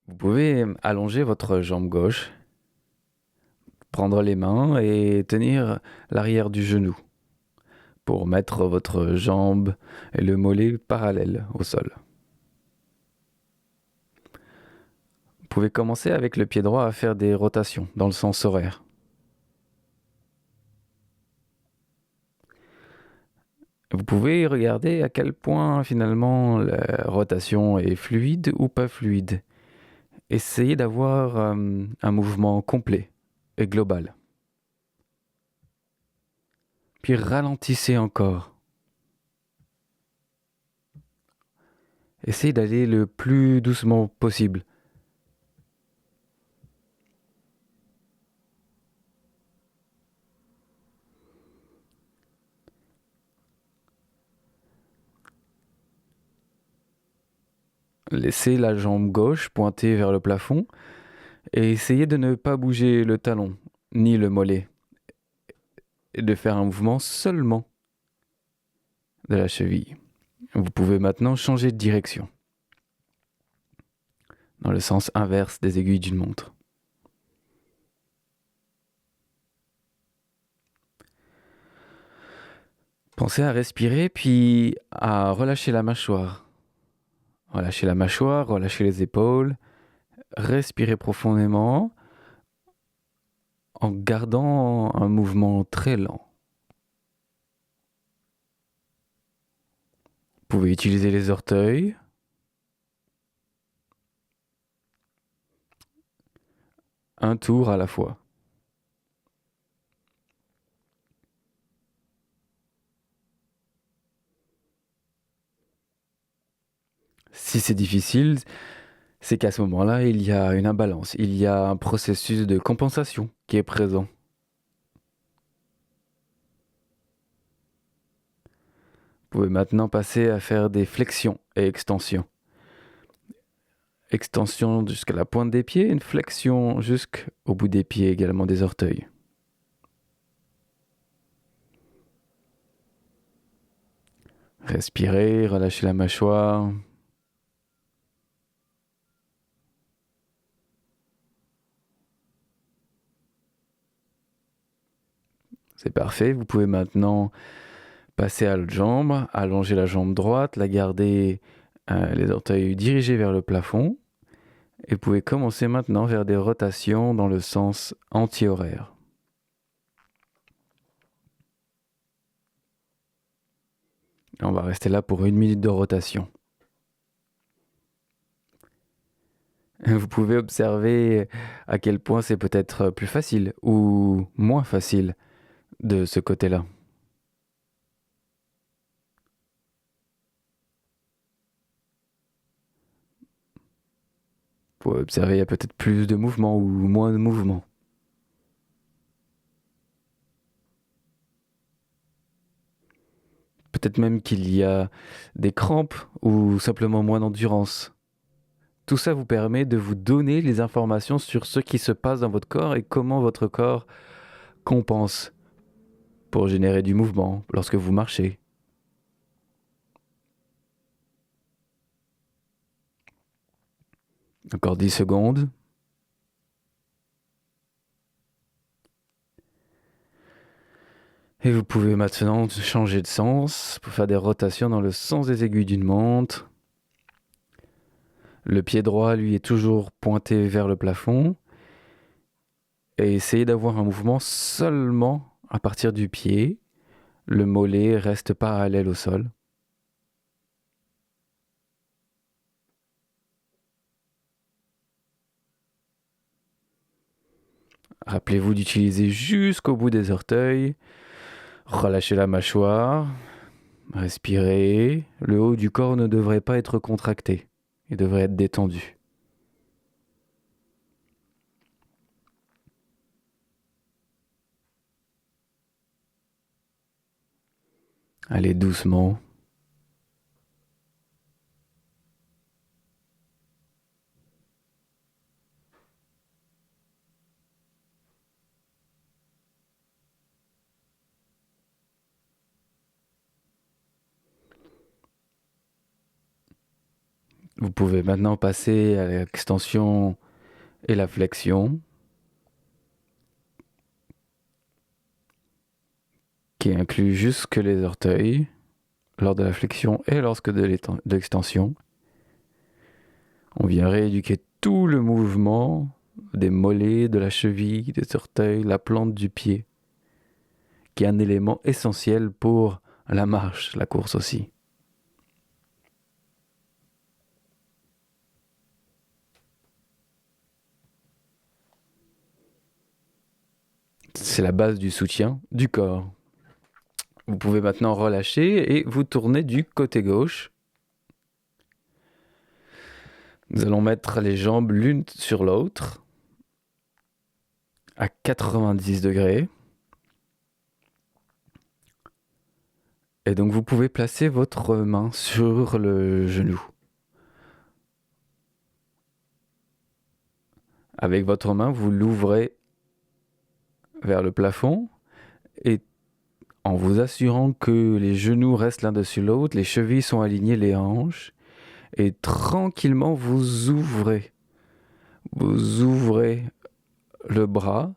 Vous pouvez allonger votre jambe gauche, prendre les mains et tenir l'arrière du genou pour mettre votre jambe et le mollet parallèles au sol. Vous pouvez commencer avec le pied droit à faire des rotations dans le sens horaire. Vous pouvez regarder à quel point finalement la rotation est fluide ou pas fluide. Essayez d'avoir un mouvement complet et global. Puis ralentissez encore. Essayez d'aller le plus doucement possible. Laissez la jambe gauche pointer vers le plafond et essayez de ne pas bouger le talon ni le mollet et de faire un mouvement seulement de la cheville. Vous pouvez maintenant changer de direction dans le sens inverse des aiguilles d'une montre. Pensez à respirer puis à relâcher la mâchoire. Relâchez la mâchoire, relâchez les épaules, respirez profondément en gardant un mouvement très lent. Vous pouvez utiliser les orteils, un tour à la fois. Si c'est difficile, c'est qu'à ce moment-là, il y a une imbalance, il y a un processus de compensation qui est présent. Vous pouvez maintenant passer à faire des flexions et extensions. Extension jusqu'à la pointe des pieds, une flexion jusqu'au bout des pieds, également des orteils. Respirez, relâchez la mâchoire. C'est parfait, vous pouvez maintenant passer à l'autre jambe, allonger la jambe droite, la garder les orteils dirigés vers le plafond. Et vous pouvez commencer maintenant vers des rotations dans le sens anti-horaire. On va rester là pour 1 minute de rotation. Vous pouvez observer à quel point c'est peut-être plus facile ou moins facile de ce côté-là. Vous pouvez observer, il y a peut-être plus de mouvement ou moins de mouvement. Peut-être même qu'il y a des crampes ou simplement moins d'endurance. Tout ça vous permet de vous donner les informations sur ce qui se passe dans votre corps et comment votre corps compense pour générer du mouvement lorsque vous marchez. Encore 10 secondes. Et vous pouvez maintenant changer de sens pour faire des rotations dans le sens des aiguilles d'une montre. Le pied droit, lui, est toujours pointé vers le plafond. Et essayez d'avoir un mouvement seulement à partir du pied. Le mollet reste parallèle au sol. Rappelez-vous d'utiliser jusqu'au bout des orteils. Relâchez la mâchoire. Respirez. Le haut du corps ne devrait pas être contracté. Il devrait être détendu. Allez doucement. Vous pouvez maintenant passer à l'extension et la flexion, qui inclut jusque les orteils lors de la flexion et lorsque de l'extension. On vient rééduquer tout le mouvement des mollets, de la cheville, des orteils, la plante du pied, qui est un élément essentiel pour la marche, la course aussi. C'est la base du soutien du corps. Vous pouvez maintenant relâcher et vous tourner du côté gauche. Nous allons mettre les jambes l'une sur l'autre à 90 degrés. Et donc vous pouvez placer votre main sur le genou. Avec votre main, vous l'ouvrez vers le plafond et en vous assurant que les genoux restent l'un dessus l'autre, les chevilles sont alignées, les hanches, et tranquillement vous ouvrez. Vous ouvrez le bras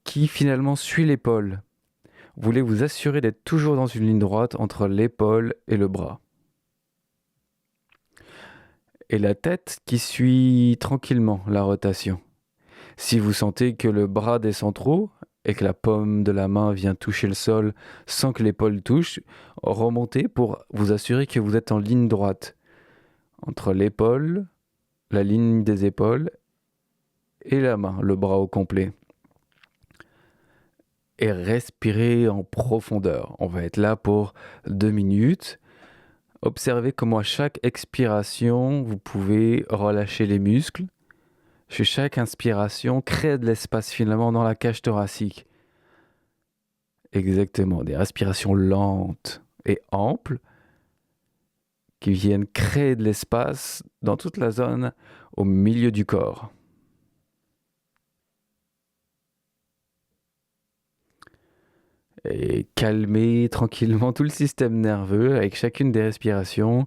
qui finalement suit l'épaule. Vous voulez vous assurer d'être toujours dans une ligne droite entre l'épaule et le bras. Et la tête qui suit tranquillement la rotation. Si vous sentez que le bras descend trop et que la paume de la main vient toucher le sol sans que l'épaule touche, remontez pour vous assurer que vous êtes en ligne droite entre l'épaule, la ligne des épaules et la main, le bras au complet. Et respirez en profondeur. On va être là pour 2 minutes. Observez comment à chaque expiration, vous pouvez relâcher les muscles. Chez chaque inspiration, créez de l'espace finalement dans la cage thoracique. Exactement, des respirations lentes et amples qui viennent créer de l'espace dans toute la zone au milieu du corps. Et calmez tranquillement tout le système nerveux avec chacune des respirations.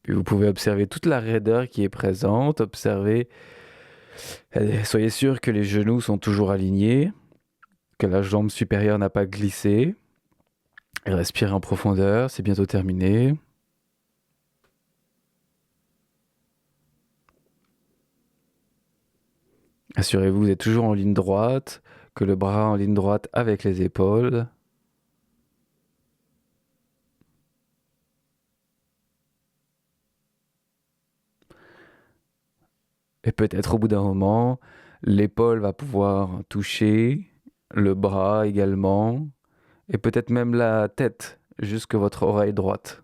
Puis vous pouvez observer toute la raideur qui est présente, soyez sûr que les genoux sont toujours alignés, que la jambe supérieure n'a pas glissé. Et respirez en profondeur, c'est bientôt terminé. Assurez-vous que vous êtes toujours en ligne droite, que le bras en ligne droite avec les épaules. Et peut-être au bout d'un moment, l'épaule va pouvoir toucher, le bras également, et peut-être même la tête jusque votre oreille droite.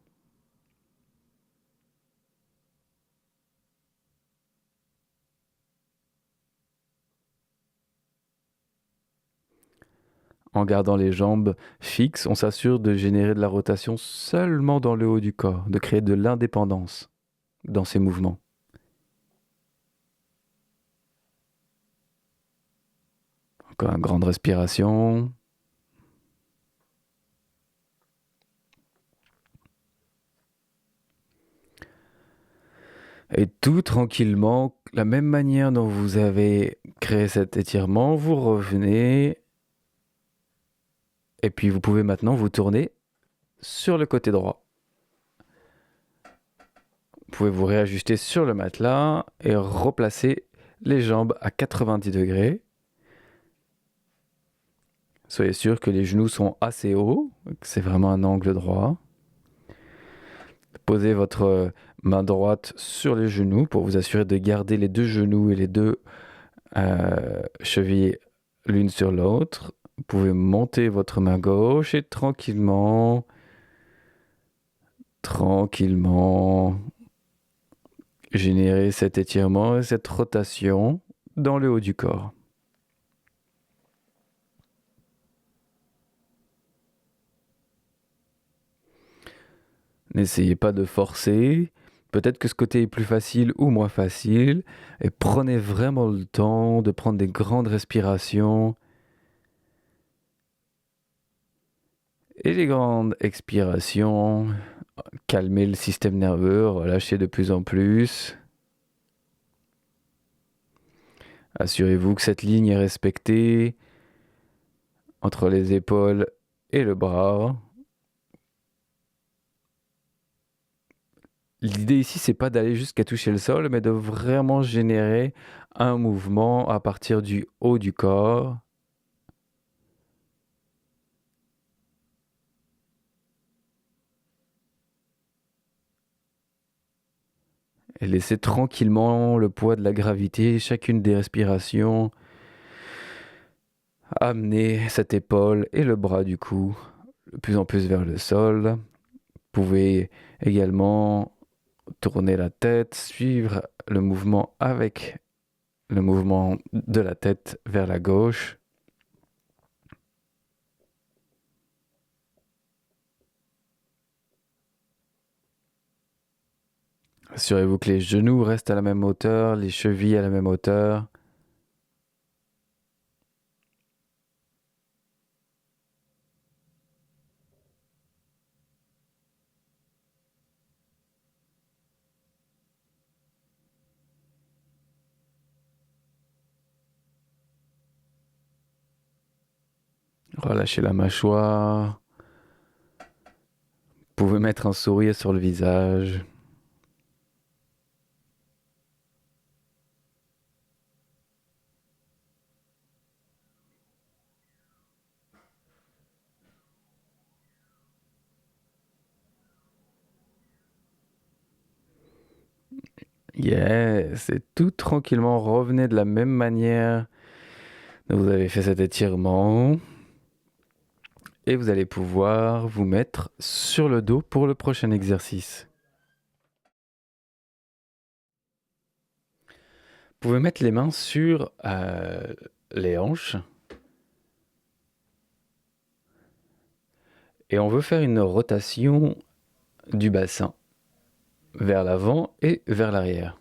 En gardant les jambes fixes, on s'assure de générer de la rotation seulement dans le haut du corps, de créer de l'indépendance dans ces mouvements. Encore une grande respiration. Et tout tranquillement, la même manière dont vous avez créé cet étirement, vous revenez. Et puis vous pouvez maintenant vous tourner sur le côté droit. Vous pouvez vous réajuster sur le matelas et replacer les jambes à 90 degrés. Soyez sûr que les genoux sont assez hauts, que c'est vraiment un angle droit. Posez votre main droite sur les genoux pour vous assurer de garder les 2 genoux et les 2 chevilles l'une sur l'autre. Vous pouvez monter votre main gauche et tranquillement, générer cet étirement et cette rotation dans le haut du corps. N'essayez pas de forcer. Peut-être que ce côté est plus facile ou moins facile. Et prenez vraiment le temps de prendre des grandes respirations. Et les grandes expirations, calmer le système nerveux, relâcher de plus en plus. Assurez-vous que cette ligne est respectée entre les épaules et le bras. L'idée ici, c'est pas d'aller jusqu'à toucher le sol, mais de vraiment générer un mouvement à partir du haut du corps. Et laissez tranquillement le poids de la gravité, chacune des respirations, amener cette épaule et le bras du coup de plus en plus vers le sol. Vous pouvez également tourner la tête, suivre le mouvement avec le mouvement de la tête vers la gauche. Assurez-vous que les genoux restent à la même hauteur, les chevilles à la même hauteur. Relâchez la mâchoire. Vous pouvez mettre un sourire sur le visage. Yes, et tout tranquillement, revenez de la même manière dont vous avez fait cet étirement. Et vous allez pouvoir vous mettre sur le dos pour le prochain exercice. Vous pouvez mettre les mains sur les hanches. Et on veut faire une rotation du bassin vers l'avant et vers l'arrière.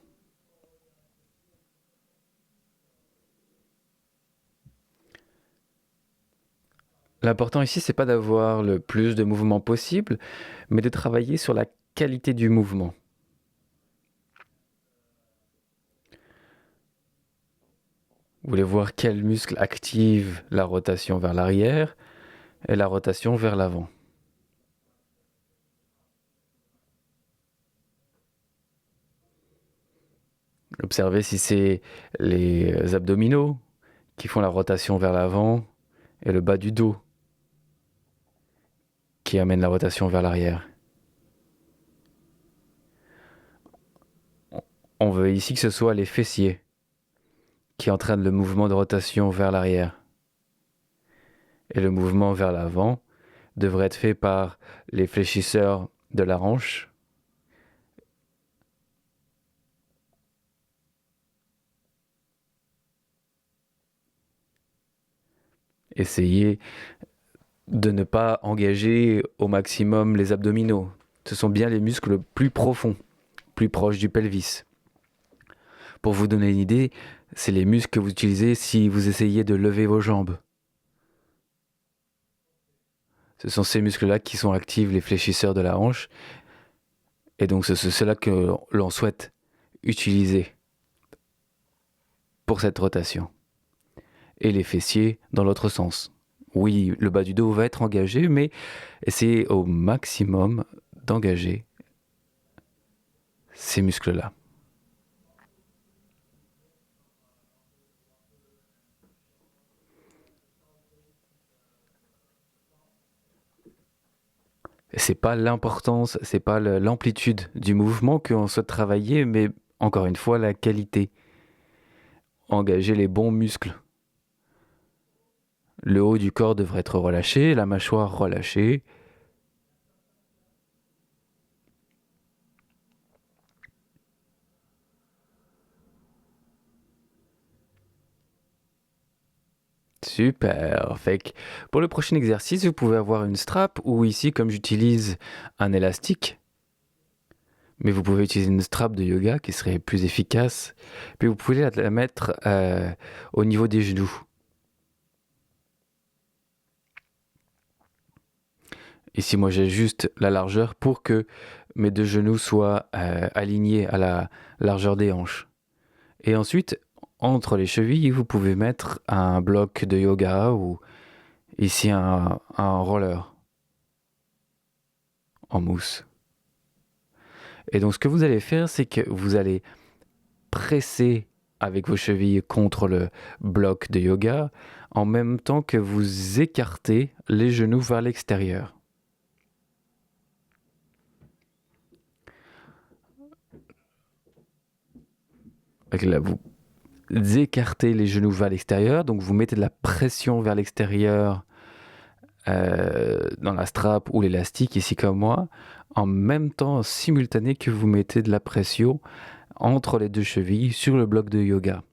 L'important ici, c'est pas d'avoir le plus de mouvements possible, mais de travailler sur la qualité du mouvement. Vous voulez voir quel muscle active la rotation vers l'arrière et la rotation vers l'avant. Observez si c'est les abdominaux qui font la rotation vers l'avant et le bas du dos qui amène la rotation vers l'arrière. On veut ici que ce soit les fessiers qui entraînent le mouvement de rotation vers l'arrière. Et le mouvement vers l'avant devrait être fait par les fléchisseurs de la hanche. Essayez de ne pas engager au maximum les abdominaux. Ce sont bien les muscles plus profonds, plus proches du pelvis. Pour vous donner une idée, c'est les muscles que vous utilisez si vous essayez de lever vos jambes. Ce sont ces muscles-là qui sont actifs, les fléchisseurs de la hanche. Et donc c'est cela que l'on souhaite utiliser pour cette rotation. Et les fessiers dans l'autre sens. Oui, le bas du dos va être engagé, mais essayez au maximum d'engager ces muscles-là. C'est pas l'importance, c'est pas l'amplitude du mouvement qu'on souhaite travailler, mais encore une fois, la qualité. Engager les bons muscles. Le haut du corps devrait être relâché, la mâchoire relâchée. Super. Fait que pour le prochain exercice, vous pouvez avoir une strap ou ici, comme j'utilise un élastique, mais vous pouvez utiliser une strap de yoga qui serait plus efficace. Puis vous pouvez la mettre au niveau des genoux. Ici, moi, j'ajuste la largeur pour que mes deux genoux soient alignés à la largeur des hanches. Et ensuite, entre les chevilles, vous pouvez mettre un bloc de yoga ou ici un roller en mousse. Et donc, ce que vous allez faire, c'est que vous allez presser avec vos chevilles contre le bloc de yoga en même temps que vous écartez les genoux vers l'extérieur. Là, vous écartez les genoux vers l'extérieur, donc vous mettez de la pression vers l'extérieur dans la strap ou l'élastique, ici comme moi, en même temps, en simultané que vous mettez de la pression entre les deux chevilles sur le bloc de yoga.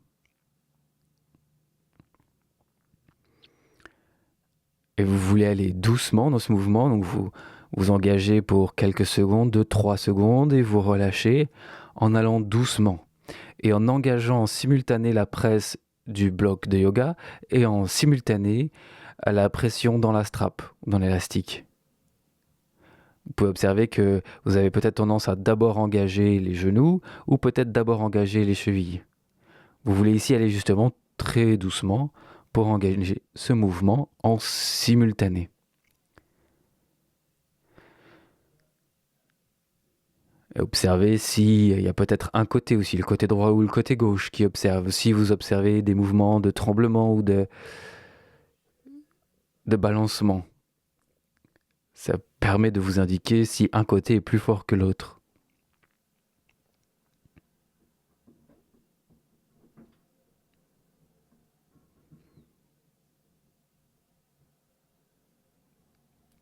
Et vous voulez aller doucement dans ce mouvement, donc vous vous engagez pour quelques secondes, 2-3 secondes, et vous relâchez en allant doucement. Et en engageant en simultané la presse du bloc de yoga et en simultané la pression dans la strap, dans l'élastique. Vous pouvez observer que vous avez peut-être tendance à d'abord engager les genoux ou peut-être d'abord engager les chevilles. Vous voulez ici aller justement très doucement pour engager ce mouvement en simultané. Et observez s'il y a peut-être un côté aussi, le côté droit ou le côté gauche qui observe. Si vous observez des mouvements de tremblement ou de balancement, ça permet de vous indiquer si un côté est plus fort que l'autre.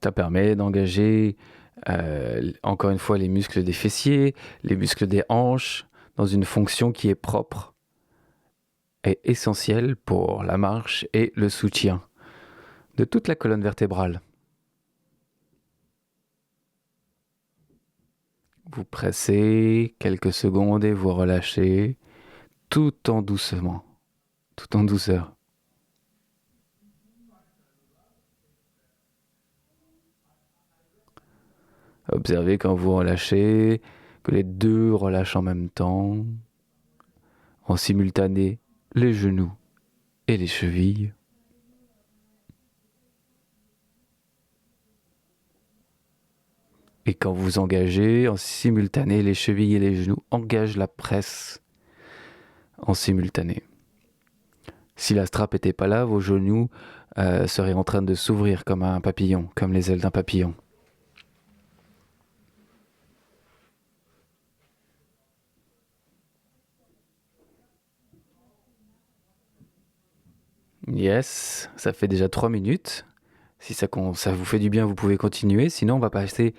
Ça permet d'engager encore une fois les muscles des fessiers, les muscles des hanches, dans une fonction qui est propre et essentielle pour la marche et le soutien de toute la colonne vertébrale. Vous pressez quelques secondes et vous relâchez tout en doucement, tout en douceur. Observez quand vous relâchez que les deux relâchent en même temps, en simultané, les genoux et les chevilles. Et quand vous engagez en simultané, les chevilles et les genoux engagent la presse en simultané. Si la strap n'était pas là, vos genoux seraient en train de s'ouvrir comme un papillon, comme les ailes d'un papillon. Yes, ça fait déjà 3 minutes. Si ça vous fait du bien, vous pouvez continuer. Sinon, on va passer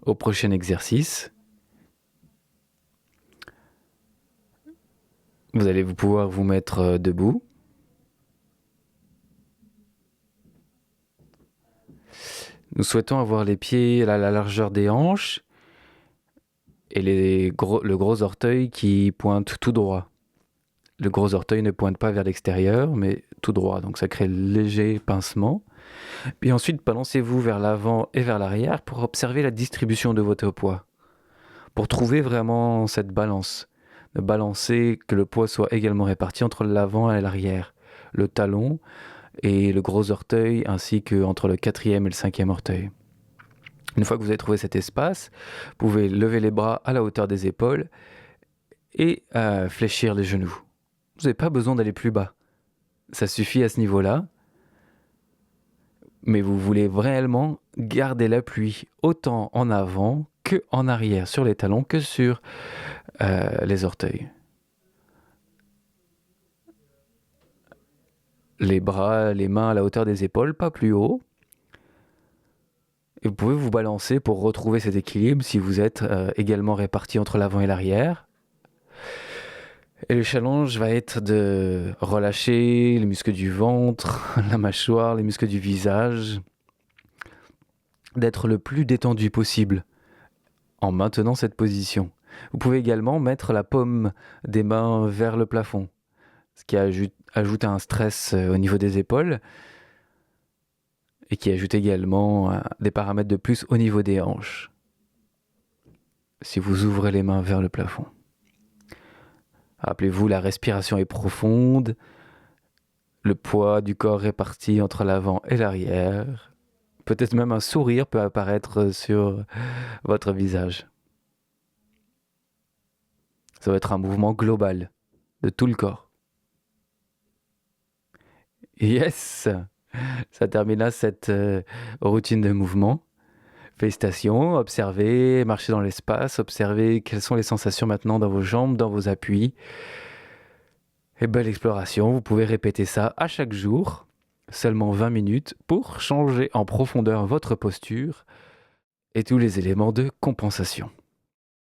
au prochain exercice. Vous allez pouvoir vous mettre debout. Nous souhaitons avoir les pieds à la largeur des hanches et le gros orteil qui pointe tout droit. Le gros orteil ne pointe pas vers l'extérieur, mais tout droit. Donc ça crée léger pincement. Puis ensuite, balancez-vous vers l'avant et vers l'arrière pour observer la distribution de votre poids. Pour trouver vraiment cette balance. De balancer, que le poids soit également réparti entre l'avant et l'arrière. Le talon et le gros orteil, ainsi qu'entre le 4e et le 5e orteil. Une fois que vous avez trouvé cet espace, vous pouvez lever les bras à la hauteur des épaules et fléchir les genoux. Vous n'avez pas besoin d'aller plus bas. Ça suffit à ce niveau-là. Mais vous voulez réellement garder l'appui autant en avant que en arrière, sur les talons que sur les orteils. Les bras, les mains à la hauteur des épaules, pas plus haut. Et vous pouvez vous balancer pour retrouver cet équilibre si vous êtes également réparti entre l'avant et l'arrière. Et le challenge va être de relâcher les muscles du ventre, la mâchoire, les muscles du visage, d'être le plus détendu possible en maintenant cette position. Vous pouvez également mettre la paume des mains vers le plafond, ce qui ajoute un stress au niveau des épaules. et qui ajoute également des paramètres de plus au niveau des hanches. Si vous ouvrez les mains vers le plafond. Rappelez-vous, la respiration est profonde, le poids du corps réparti entre l'avant et l'arrière. Peut-être même un sourire peut apparaître sur votre visage. Ça va être un mouvement global de tout le corps. Yes! Ça termine là cette routine de mouvement. Félicitations, observez, marchez dans l'espace, observez quelles sont les sensations maintenant dans vos jambes, dans vos appuis. Et belle exploration, vous pouvez répéter ça à chaque jour, seulement 20 minutes, pour changer en profondeur votre posture et tous les éléments de compensation.